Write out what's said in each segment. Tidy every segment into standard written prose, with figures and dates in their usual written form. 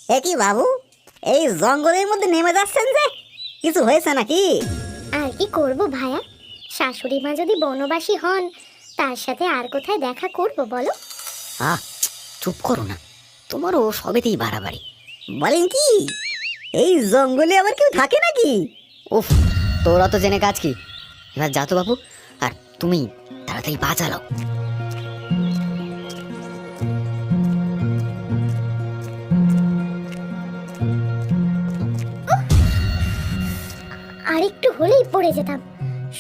কি বাবু, এই জঙ্গলের মধ্যে নেমে যাচ্ছেন যে? কিছু হয়েছে নাকি? আর কি করব ভায়া, শাশুড়ি মা যদি বনবাসী হন তার সাথে আর কোথায় দেখা করব বলো? আহ, চুপ করো না, তোমারও সবেতেই বাড়াবাড়ি। বলেন কি, এই জঙ্গলে আবার কেউ থাকে নাকি? উফ, তোরা তো জেনে কাজ কি। এবার যা তো বাবু, আর তুমি তাড়াতাড়ি পা চালাও। আর একটু হলেই পড়ে যেতাম।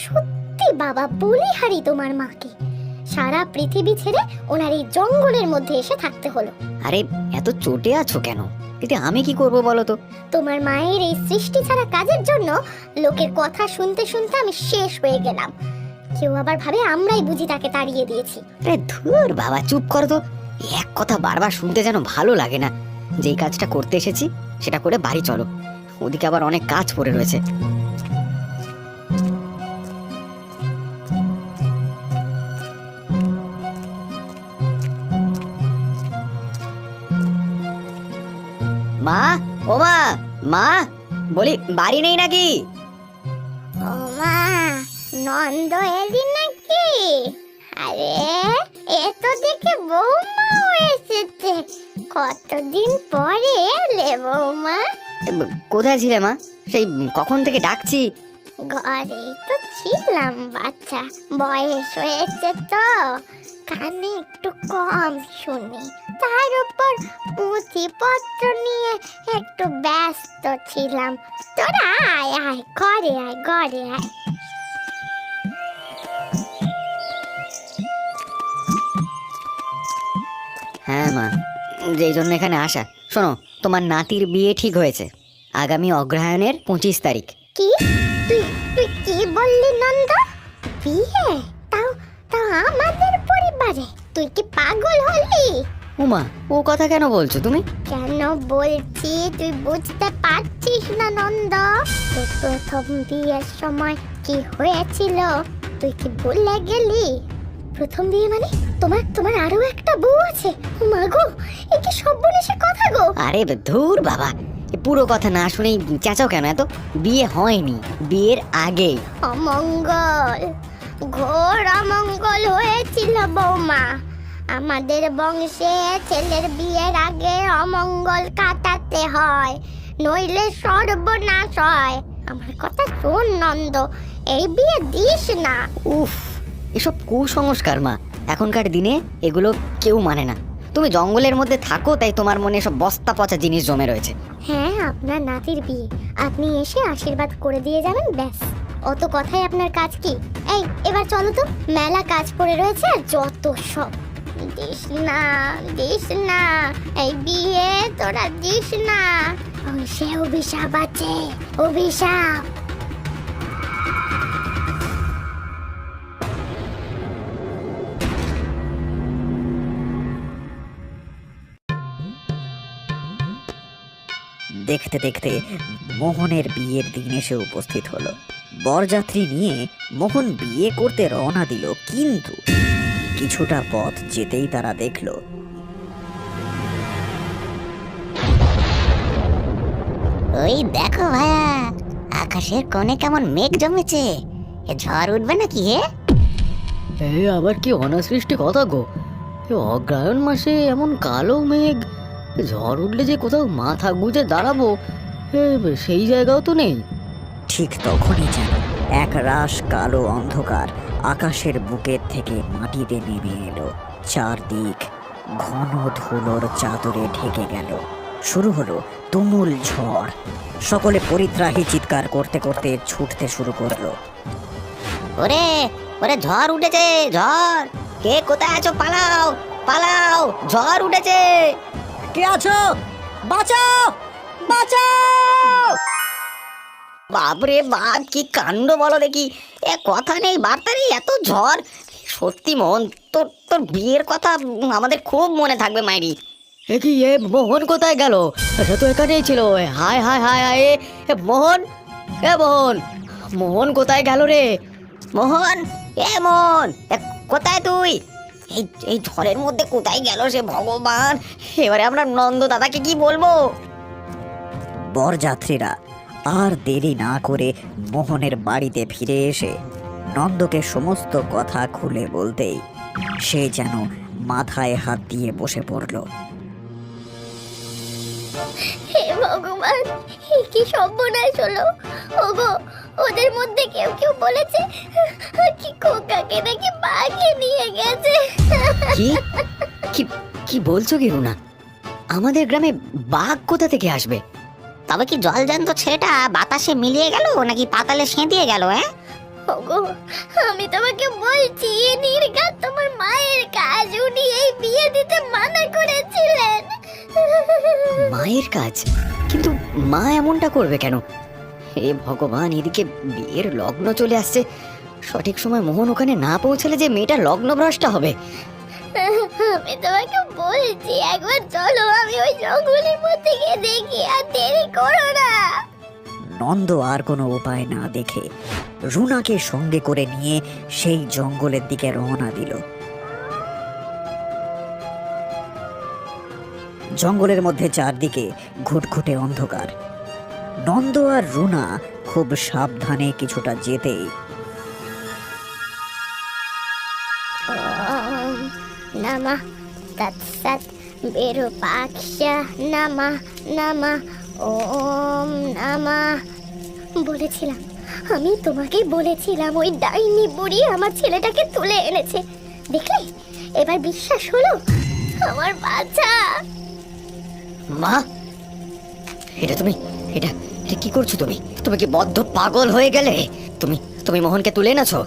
সত্যি বাবা, বলিহারি তোমার মাকে। সারা পৃথিবী ছেড়ে ওনার এই জঙ্গলের মধ্যে এসে থাকতে হলো। আরে এত চটে আছো কেন? এতে আমি কি করব বলো তো? তোমার মায়ের এই সৃষ্টি ছাড়া কাজের জন্য লোকের কথা শুনতে শুনতে আমি শেষ হয়ে গেলাম। কেউ আবার ভাবে আমরাই বুঝি তাকে তাড়িয়ে দিয়েছি। আরে ধুর বাবা, চুপ করো তো। এক কথা বারবার শুনতে যেন ভালো লাগে না। যেই কাজটা করতে এসেছি সেটা করে বাড়ি চলো, ওদিকে আবার অনেক কাজ পড়ে রয়েছে। মা, ও মা, মা বলি বাড়ি নেই নাকি? ও মা, নন্দ এলি নাকি? আরে এ তো দেখে বৌমাও এসেছে। কতদিন পরে এলে বৌমা। কোথায় ছিলে মা? সেই কখন থেকে ডাকছি। ঘরেই তো ছিলাম বাচ্চা, বয়স হয়েছে তো কানে একটু কম শুনি, তার উপর পুঁথিপত্র নিয়ে একটু ব্যস্ত ছিলাম। তোরা আয় আয়, ঘরে আয়, ঘরে আয়। হ্যাঁ মা, যেই জন্য এখানে আসা। শোনো, তোমার নাতির বিয়ে ঠিক হয়েছে আগামী অগ্রহায়ণের 25 তারিখ। কি? তুই তুই কি বললি নন্দ? বিয়ে? তাও তাও আমাদের পরিবারে? তুই কি পাগল হলি? উমা, ও কথা কেন বলছো তুমি? কেন বলছি তুই বুঝতে পারছিস না নন্দ? তোর প্রথম বিয়ের সময় কি হয়েছিল তুই কি ভুলে গেলি? প্রথম বিয়ে মানে তোমার তোমার আরো একটা বউ আছে? মা গো, এ কি সর্বনেশে কথা গো! আরে ধুর বাবা, পুরো কথা না শুনেই চেঁচাও কেন এত? বিয়ে হয়নি, বিয়ের আগেই অমঙ্গল, ঘোর অমঙ্গল হয়েছিল বৌমা। আমাদের বংশে ছেলের বিয়ের আগে অমঙ্গল কাটাতে হয়, নইলে সর্বনাশ হয়। আমার কথা শোন নন্দ, এই বিয়ে দিস না। উফ, এসব কুসংস্কার মা, এখনকার দিনে এগুলো কেউ মানে না। তুমি জঙ্গলের মধ্যে থাকো তাই তোমার মনে সব বস্তা পচা জিনিস জমে রয়েছে। হ্যাঁ, আপনার নাতির বিয়ে, আপনি এসে আশীর্বাদ করে দিয়ে যাবেন, ব্যাস। অত কথাই আপনার কাজ কি? এই এবার চলো তো, মেলা কাজ পড়ে রয়েছে আর যত সব। দিস না, দিস না, এই বিয়ে তোরা দিস না। সে অভিশাপ আছে, অভিশাপ। দেখতে দেখতে মোহনের বিয়ের দিন এসে উপস্থিত হলো। বরযাত্রী নিয়ে মোহন বিয়ে করতে রওনা দিল, কিন্তু কিছুটা পথ যেতেই তারা দেখলো ওই দেখো ভাইয়া, আকাশের কোণে কেমন মেঘ জমেছে। এ ঝড় উঠবে নাকি হে? আবার কি অনাসৃষ্টি কথা গো! অগ্রহায়ণ মাসে এমন কালো মেঘ, ঝড় উঠলে যে কোথাও মাথা গুঁজে দাঁড়াবো সেই জায়গাও তো নেই। ঠিক তখনই যেন এক রাশ কালো অন্ধকার আকাশের বুকের থেকে মাটিতে নেমে এলো। চারদিক ঘন ধুলোর চাদরে ঢেকে গেল। শুরু হলো তুমুল ঝড়। সকলে পরিত্রাহী চিৎকার করতে করতে ছুটতে শুরু করলো। ওরে ওরে, ঝড় উঠেছে, ঝড়! কে কোথায় আছো? পালাও পালাও, ঝড় উঠেছে! কে আছো? বাঁচাও, বাঁচাও! বাপরে বাপ, কি কাণ্ড বলো দেখি! কথা নেই, বার্তা নেই, এত ঝড়! সত্যি মোহন, তোর তোর বিয়ের কথা আমাদের খুব মনে থাকবে মাইরি। কি মোহন কোথায় গেল? সে তো এখানেই ছিল। হায় হায় হায় হায়, মোহন, মোহন, মোহন কোথায় গেল রে? মোহন, মোহন, কোথায় তুই? এই এই ঝড়ের মধ্যে কোথায় গেল সে ভগবান! এবারে আমরা নন্দ দাদাকে কি বলবো? বরযাত্রীরা আর দেরি না করে মোহনের বাড়িতে ফিরে এসে নন্দকে সমস্ত কথা খুলে বলতেই সে যেন মাথায় হাত দিয়ে বসে পড়ল। হে ভগবান, এ কি সর্বনাশ হলো! ওগো, ওদের মধ্যে কেউ কেউ বলেছে কি খোকাকে নাকি বাঘে নিয়ে গেছে। কি কি কি বলছো কি রুনা? আমাদের গ্রামে বাঘ কোথা থেকে আসবে? তবে কি জলজান্ত ছেলেটা বাতাসে মিলিয়ে গেল নাকি পাতালে সেঁধিয়ে গেল? ওগো, আমি তোমাকে বলছি, নির্ঘাত তোমার মায়ের কাজ। উনি এই বিয়ে দিতে মানা করেছিলেন। মায়ের কাজ? কিন্তু মা এমনটা করবে কেন? হে ভগবান, এদিকে বিয়ের লগ্ন চলে আসছে। সঠিক সময় মোহন ওখানে না পৌঁছালে যে মেয়েটা লগ্নভ্রষ্টা হবে। আমি তোমাকে বলছি, একবার চলো, আমি ওই জঙ্গলের মধ্যে গিয়ে দেখি। আর দেরি করো না। নন্দ আর কোনো উপায় না দেখে রুনাকে সঙ্গে করে নিয়ে সেই জঙ্গলের দিকে রওনা দিল। জঙ্গলের মধ্যে চারদিকে ঘুটঘুটে অন্ধকার। নন্দ আর রুনা খুব সাবধানে কিছুটা যেতেই ওম নমঃ তৎসৎ বিরূপাক্ষা নমঃ নমঃ ওম নমঃ। বলেছিলাম, আমি তোমাকে বলেছিলাম, ওই ডাইনি বুড়ি আমার ছেলেটাকে তুলে এনেছে। দেখলে, এবার বিশ্বাস হলো? আমার বাচ্চা। মা, এটা তুমি এটা এটা কি করছো? তুমি কি বদ্ধ পাগল হয়ে গেলে? তুমি মোহনকে তুলে এনেছো?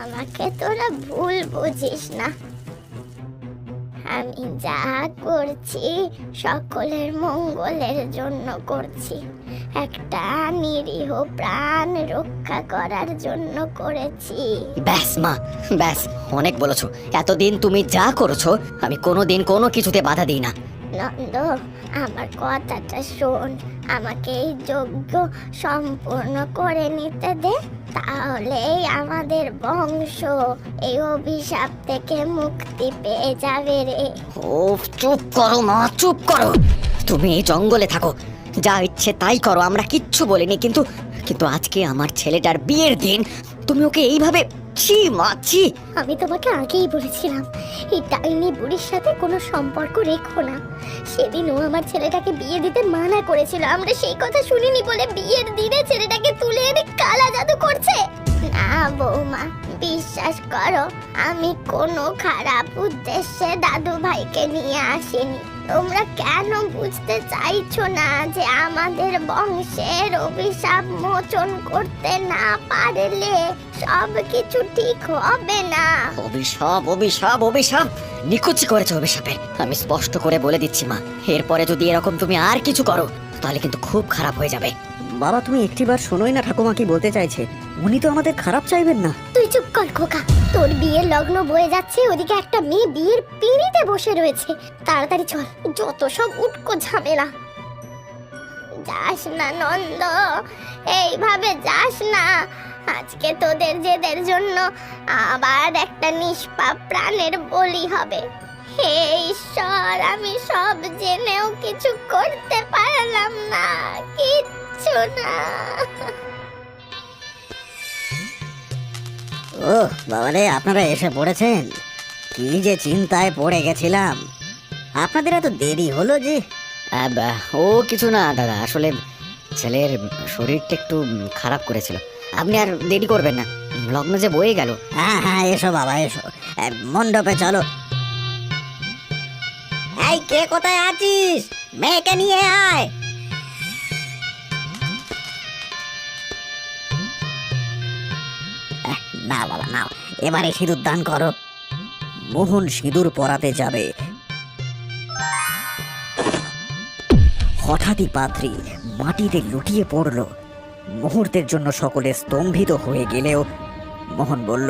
আমাকে তোরা ভুল বুঝিস না। আমি যা করছি সকলের মঙ্গলের জন্য করছি। একটা নিরীহ প্রাণ রক্ষা করার জন্য করেছি। ব্যাস মা, ব্যাস, অনেক বলেছো। এতদিন তুমি যা করেছো আমি কোনোদিন কোনো কিছুতে বাধা দিই না। নন্দ, আমার কথাটা শোন। আমাকে এই যজ্ঞ সম্পূর্ণ করে নিতে দে, তাহলেই আমাদের বংশ এই অভিশাপ থেকে মুক্তি পেয়ে যাবে রে। ও চুপ করো মা, চুপ করো। তুমি এই জঙ্গলে থাকো, যা ইচ্ছে তাই করো, আমরা কিচ্ছু বলিনি। কিন্তু কিন্তু আজকে আমার ছেলেটার বিয়ের দিন, তুমি ওকে এইভাবে ছি মা, ছি। আমি তোমাকে আগেই বলেছিলাম, এই ডাইনি বুড়ির সাথে কোনো সম্পর্ক রেখো না। সেদিন ও আমার ছেলেটাকে বিয়ে দিতে মানা করেছিল। আমরা সেই কথা শুনিনি বলে বিয়ের দিনে ছেলেটাকে তুলে এনে কালা জাদু করছে। না বৌমা, বিশ্বাস করো, আমি কোনো খারাপ উদ্দেশ্যে দাদু ভাইকে নিয়ে আসিনি। তোমরা কেন বুঝতে চাইছো না যে আমাদের বংশের অভিশাপ মোচন করতে না পারলে সব কিছু ঠিক হবে না? অভিশাপ অভিশাপ অভিশাপ, নিকুচি করেছে অভিশাপের। আমি স্পষ্ট করে বলে দিচ্ছি মা, এরপরে যদি এরকম তুমি আর কিছু করো তাহলে কিন্তু খুব খারাপ হয়ে যাবে। বাবা, তুমি একটিবার শোনোই না ঠাকুমা কি বলতে চাইছে। উনি তো আমাদের খারাপ চাইবেন না। তুই চুপ কর খোকা। তোর বিয়ের লগ্ন বয়ে যাচ্ছে, ওদিকে একটা মেয়ে বিয়ের পিঁড়িতে বসে রয়েছে। তাড়াতাড়ি চল, যত সব উটকো ঝামেলা। যাস না নন্দ, এইভাবে যাস না। আজকে তোদের জেদের জন্য আবার একটা নিষ্পাপ প্রাণের বলি হবে। হে ঈশ্বর, আমি সব জেনেও কিছু করতে পারলাম না, কিচ্ছু না। ও বাবারে, আপনারা এসে পড়েছেন। কি যে চিন্তায় পড়ে গেছিলাম। আপনাদের এত দেরি হলো যে? ও কিছু না দাদা, আসলে ছেলের শরীরটা একটু খারাপ করেছিল। আপনি আর দেরি করবেন না, লগ্ন যে বয়ে গেল। হ্যাঁ হ্যাঁ, এসো বাবা এসো, মণ্ডপে চলো। এই, কে কোথায় আছিস? মেয়েকে নিয়ে আয়। না বাবা নাও, এবারে সিঁদুর দান করো। মোহন সিঁদুর পরাতে যাবে, হঠাৎই পাত্রী মাটিতে লুটিয়ে পড়ল। মুহূর্তের জন্য সকলে স্তম্ভিত হয়ে গেলেও মোহন বলল,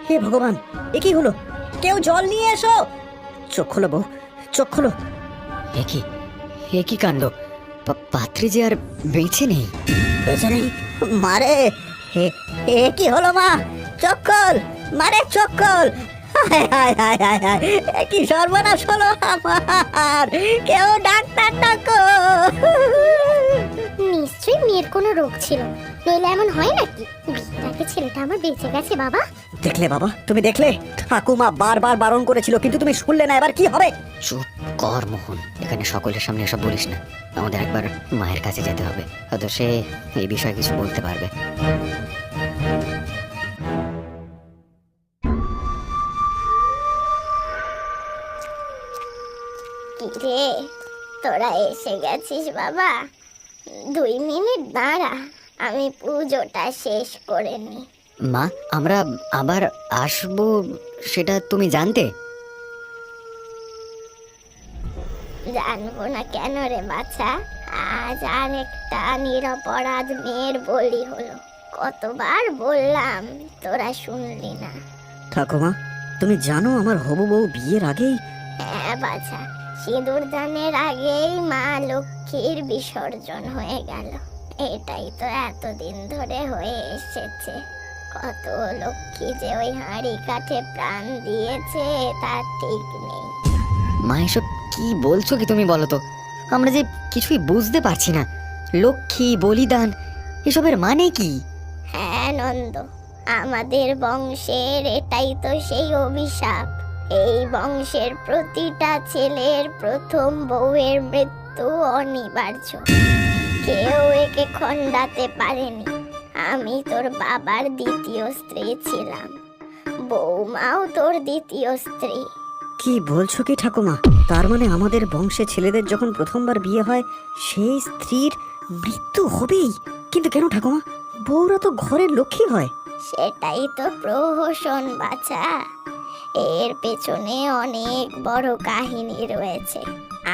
হে ভগবান, এ কি হলো? কেউ জল নিয়ে এসো। চোখ খোলো বউ, চোখ খোলো। এ কি কাণ্ড! পাত্রী যে আর বেঁচে নেই। বেঁচে নেই? মারে, এ কি হলো মা? চোখ খোল, মারে চোখ খোল। হায় হায় হায় হায় হায়, এ কি সর্বনাশ হলো আমার! কেউ ডাক্তার ডাকো। রোগ ছিল, নইলে এমন হয় নাকি? বিয়েটাকে ছেলেটা আমার বেঁচে গেছে বাবা। দেখলে বাবা, তুমি দেখলে? ঠাকুমা বারবার বারণ করেছিল কিন্তু তুমি শুনলে না, এবার কি হবে? চুপ কর মোহন, এখানে সকলের সামনে এসব বলিস না। আমাদের একবার মায়ের কাছে যেতে হবে, হয়তো সে এই বিষয়ে কিছু বলতে পারবে। কি রে, তোরা এসে গেছিস বাবা? 2 মিনিট দাঁড়া, আমি পুজোটা শেষ করে নি। মা, আমরা আবার আসবো সেটা তুমি জানতে? জানবো না কেন রে বাছা? আজ আর একটা নিরপরাধ মেয়ের বলি হলো। কতবার বললাম, তোরা শুনলি না। ঠাকুমা, তুমি জানো আমার হবু বউ বিয়ের আগেই? হ্যাঁ বাছা, সিঁদুর দানের আগেই মা লক্ষ্মীর বিসর্জন হয়ে গেল। এটাই তো এতদিন ধরে হয়ে এসেছে। কত লক্ষ্মী যে ওই হাঁড়ি কাঠে প্রাণ দিয়েছে তার ঠিক নেই। মা, এসব কি বলছো কি তুমি বলো তো? আমরা যে কিছুই বুঝতে পারছি না। লক্ষ্মী, বলিদান, এসবের মানে কি? হ্যাঁ নন্দ, আমাদের বংশের এটাই তো সেই অভিশাপ। এই বংশের প্রতিটা ছেলের প্রথম বউয়ের মৃত্যু অনিবার্য। কেউ একে খণ্ডাতে পারেনি। আমি তোর বাবার দ্বিতীয় স্ত্রী ছিলাম, বৌমাও তোর দ্বিতীয় স্ত্রী। কি বলছো কি ঠাকুমা? তার মানে আমাদের বংশে ছেলেদের যখন প্রথমবার বিয়ে হয় সেই স্ত্রীর মৃত্যু হবেই? কিন্তু কেন ঠাকুমা? বউরা তো ঘরের লক্ষ্মী হয়। সেটাই তো প্রহসন বাছা। এর পেছনে অনেক বড় কাহিনী রয়েছে।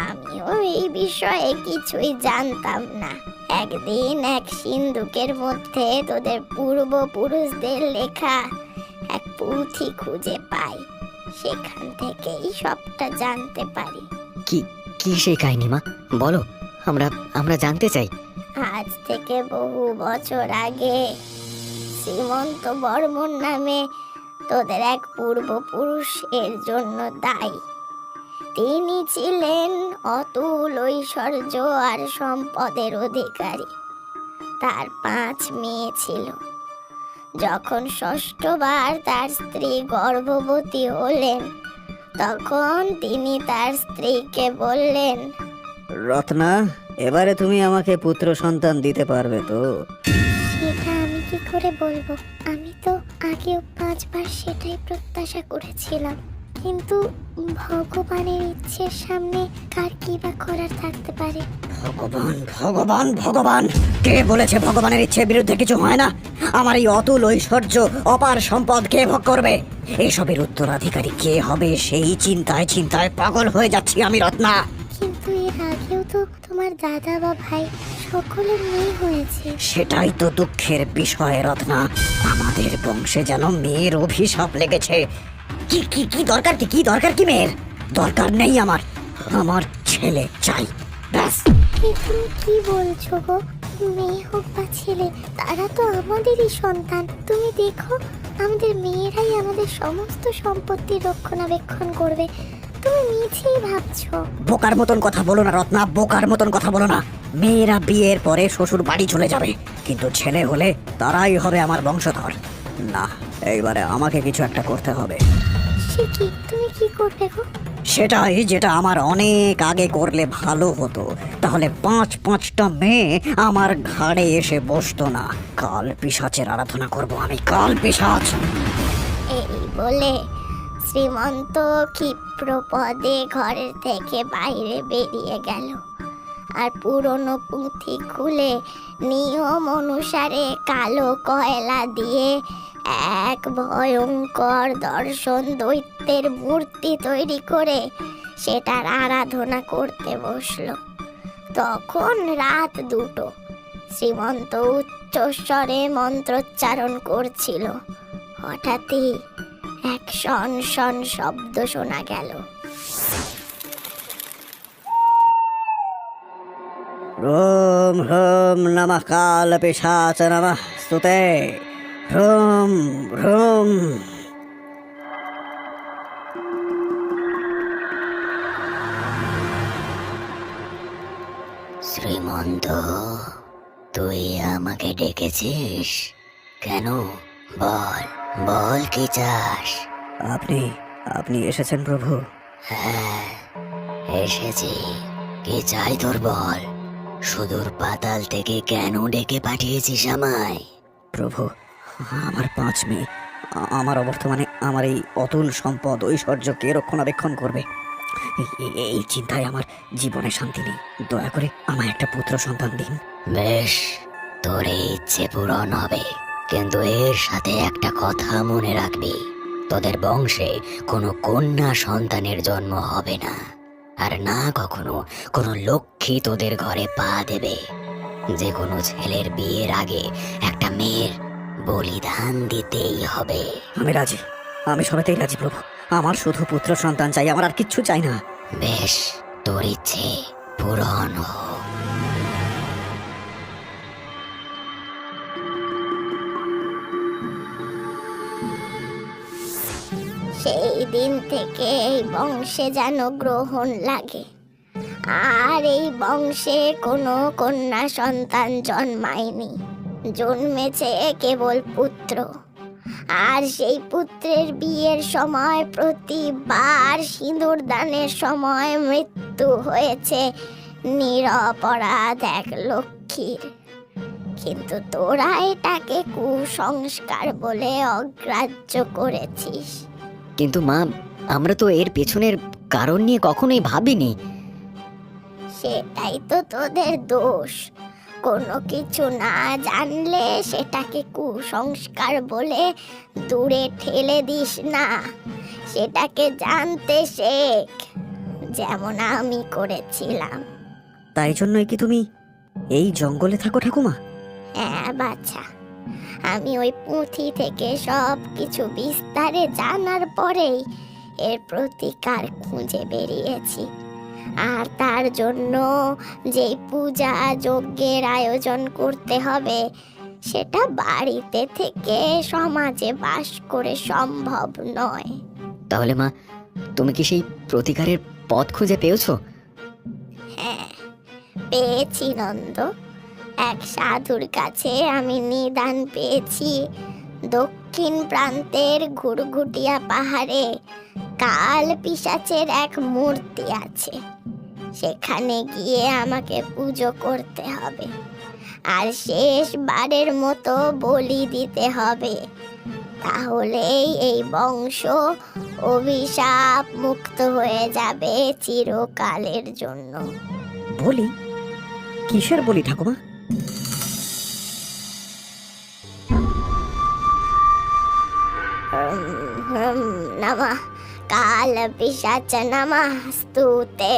আমিও এই বিষয়ে কিছুই জানতাম না। একদিন এক সিন্ধুকের মধ্যে তোদের পূর্বপুরুষদের লেখা এক পুঁথি খুঁজে পাই। সেখান থেকেই সবটা জানতে পারি। কি কি সেই কাহিনী মা? বলো, আমরা জানতে চাই। আজ থেকে বহু বছর আগে শ্রীমন্ত বর্মন নামে তোদের এক পূর্বপুরুষ এর জন্য দায়ী। তিনি ছিলেন অতুল ঐশ্বর্য আর সম্পদের অধিকারী। তার 5 মেয়ে ছিল। যখন ষষ্ঠবার তার স্ত্রী গর্ভবতী হলেন, তখন তিনি তার স্ত্রীকে বললেন, রত্না, এবারে তুমি আমাকে পুত্র সন্তান দিতে পারবে তো? সেটা আমি কি করে বলবো? আমি তো আগেও 5 বার সেটাই প্রত্যাশা করেছিলাম, কিন্তু ভগবানের ইচ্ছের সামনে কার কি বা করার থাকতে পারে? ভগবান ভগবান ভগবান, কে বলেছে ভগবানের ইচ্ছের বিরুদ্ধে কিছু হয় না? আমার এই অতুল ঐশ্বর্য, অপার সম্পদ কে ভোগ করবে? এসবের উত্তরাধিকারী কে হবে সেই চিন্তায় চিন্তায় পাগল হয়ে যাচ্ছি আমি রত্না। কিন্তু এর আগেও তো তোমার দাদা বা ভাই সকলের মেয়ে হয়েছে। সেটাই তো দুঃখের বিষয় রত্না, আমাদের বংশে যেন মেয়ের অভিশাপ লেগেছে। কি কি কি দরকার, কি দরকার কি মেয়ের? দরকার নেই আমার, আমার ছেলে চাই, ব্যাস। তুমি কি বলছো গো? মেয়ে হোক বা ছেলে, তারা তো আমাদেরই সন্তান। তুমি দেখো, আমাদের মেয়েরাই আমাদের সমস্ত সম্পত্তির রক্ষণাবেক্ষণ করবে। তুমি মিছেই ভাবছো। বোকার মতন কথা বলো না রত্না, বোকার মতন কথা বলো না। মেয়েরা বিয়ের পরে শ্বশুর বাড়ি চলে যাবে, কিন্তু ছেলে হলে তারাই হবে আমার বংশধর। না, এইবারে আমাকে কিছু একটা করতে হবে। সে কি? তুমি কি করবে গো? সেটাই যেটা আমার অনেক আগে করলে ভালো হতো, তাহলে 5-5টা মেয়ে আমার ঘাড়ে এসে বসতো না। কাল পিশাচের আরাধনা করব আমি, কাল পিশাচ। এই বলে শ্রীমন্ত ক্ষিপ্রপদে ঘরের থেকে বাইরে বেরিয়ে গেল, আর পুরনো পুঁথি খুলে নিয়ম অনুসারে কালো কয়লা দিয়ে এক ভয়ঙ্কর দর্শন দৈত্যের মূর্তি তৈরি করে সেটার আরাধনা করতে বসলো। তখন রাত 2টো। শ্রীমন্ত উচ্চস্বরে মন্ত্রোচ্চারণ করছিল। হঠাৎই এক শন শন শব্দ শোনা গেল। রোম হ্রোম নমঃ কাল পিশাচ নমঃ স্তুতে, রোম রোম। শ্রীমন্ত, তুই আমাকে ডেকেছিস কেন? বল, বল কি চাস? আপনি আপনি এসেছেন প্রভু? হ্যাঁ, এসেছি। কি চাই তোর বল? সুদূর পাতাল থেকে কেন ডেকে পাঠিয়েছিস আমায়? প্রভু, আমার 5 মেয়ে, আমার অবর্তমানে আমার এই অতুল সম্পদ ঐশ্বর্য কে রক্ষণাবেক্ষণ করবে? এই চিন্তায় আমার জীবনে শান্তি নেই। দয়া করে আমায় একটা পুত্র সন্তান দিন। বেশ, তোর এই ইচ্ছে পূরণ হবে, কিন্তু এর সাথে একটা কথা মনে রাখবি। তোদের বংশে কোনো কন্যা সন্তানের জন্ম হবে না, আর না কখনো কোনো লক্ষ্মী তোদের ঘরে পা দেবে। যে কোনো ছেলের বিয়ের আগে একটা মেয়ের বলিদান দিতেই হবে। আমি রাজি, আমি সবেতেই রাজি প্রভু। আমার শুধু পুত্র সন্তান চাই, আমার আর কিচ্ছু চাই না। বেশ, তোর ইচ্ছে পূরণ হোক। সেই দিন থেকে এই বংশে যেন গ্রহণ লাগে, আর এই বংশে কোনো কন্যা সন্তান জন্মায়নি। জন্মেছে কেবল পুত্র, আর সেই পুত্রের বিয়ের সময় প্রতিবার সিঁদুর দানের সময় মৃত্যু হয়েছে নিরপরাধ এক লক্ষ্মীর। কিন্তু তোরা এটাকে কুসংস্কার বলে অগ্রাহ্য করেছিস। কিন্তু মা, আমরা তো এর পেছনের কারণ নিয়ে কখনোই ভাবিনি। সেটাই তো তোদের দোষ। কোনো কিছু না জানলে সেটাকে কুসংস্কার বলে দূরে ঠেলে দিস না, সেটাকে জানতে শেখ, যেমন আমি করেছিলাম। তাই জন্যই কি তুমি এই জঙ্গলে থাকো ঠাকুমা? হ্যাঁ বাছা, আমি ওই পুঁথি থেকে সব কিছু বিস্তারে জানার পরেই এর প্রতিকার খুঁজে বেরিয়েছি। আর তার জন্য যেই পূজা যজ্ঞের আয়োজন করতে হবে, সেটা বাড়িতে থেকে সমাজে বাস করে সম্ভব নয়। তাহলে মা, তুমি কি সেই প্রতিকারের পথ খুঁজে পেয়েছো? হ্যাঁ, পেয়েছি নন্দ। এক সাধুর কাছে আমি নিদান পেয়েছি। দক্ষিণ প্রান্তের ঘুরঘুটিয়া পাহাড়ে কাল পিশাচের এক মূর্তি আছে। সেখানে গিয়ে আমাকে পুজো করতে হবে, আর শেষবারের মতো বলি দিতে হবে। তাহলেই এই বংশ অভিশাপ মুক্ত হয়ে যাবে চিরকালের জন্য। বলি? কিসের বলি ঠাকুমা? নমঃ কাল পিশাচ নমঃ স্তুতে।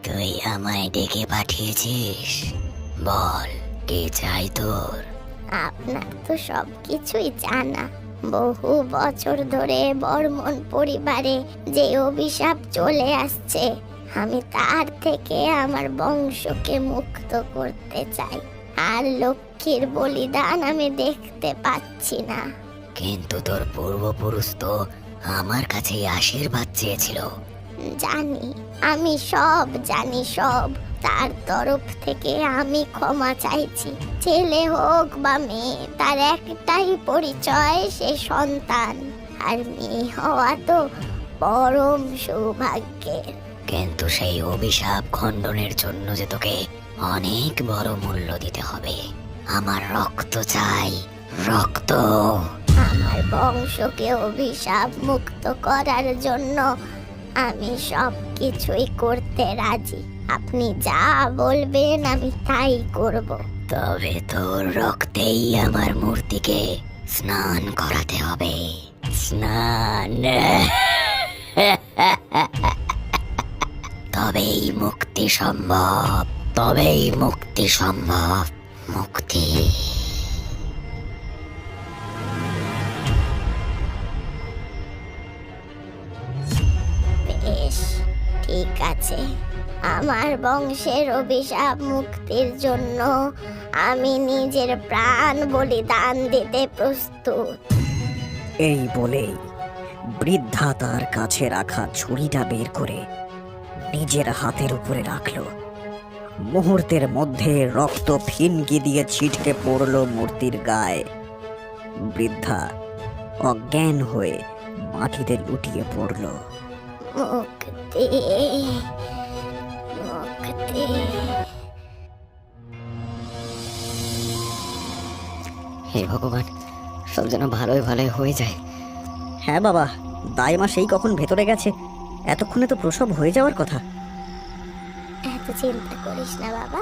তুই আমায় ডেকে পাঠিয়েছিস, বল কি চাই তোর? আপনার তো সব কিছুই জানা। বহু বছর ধরে বর্মন পরিবারে যে অভিশাপ চলে আসছে, আমি তার থেকে আমার বংশকে মুক্ত করতে চাই। আর লক্ষ্মীর বলিদান আমি দেখতে পাচ্ছি না। কিন্তু তোর পূর্বপুরুষ তো আমার কাছে আশীর্বাদ চেয়েছিল। জানি, আমি সব জানি, সব। তার তরফ থেকে আমি ক্ষমা চাইছি। ছেলে হোক বা মেয়ে, তার একটাই পরিচয়, সে সন্তান। আর মেয়ে হওয়া তো পরম সৌভাগ্যের। কিন্তু সেই অভিশাপ খণ্ডনের জন্য যে তোকে অনেক বড় মূল্য দিতে হবে। আমার রক্ত চাই, রক্ত। আমার বংশকে অভিশাপ মুক্ত করার জন্য আমি সব কিছুই করতে রাজি। আপনি যা বলবেন আমি তাই করব। তবে তোর রক্তেই আমার মূর্তিকে স্নান করাতে হবে। স্নান। তবেই মুক্তি সম্ভব, তবেই মুক্তি সম্ভব। মুক্তি। বেশ, ঠিক আছে। আমার বংশের অভিশাপ মুক্তির জন্য আমি নিজের প্রাণ বলিদান দিতে প্রস্তুত। এই বলেই বৃদ্ধা তার কাছে রাখা ছুরিটা বের করে নিজের হাতের উপরে রাখলো। মুহূর্তের মধ্যে রক্ত ফিনকি দিয়ে ছিটকে পড়ল মূর্তির গায়ে। বৃদ্ধা অজ্ঞান হয়ে মাটিতে লুটিয়ে পড়ল। মুক্তি, মুক্তি। হে ভগবান, সব যেন ভালোই ভালোই হয়ে যায়। হ্যাঁ বাবা, দাইমা সেই কখন ভেতরে গেছে, এতক্ষণে তো প্রসব হয়ে যাওয়ার কথা। এত চিন্তা করিস না বাবা,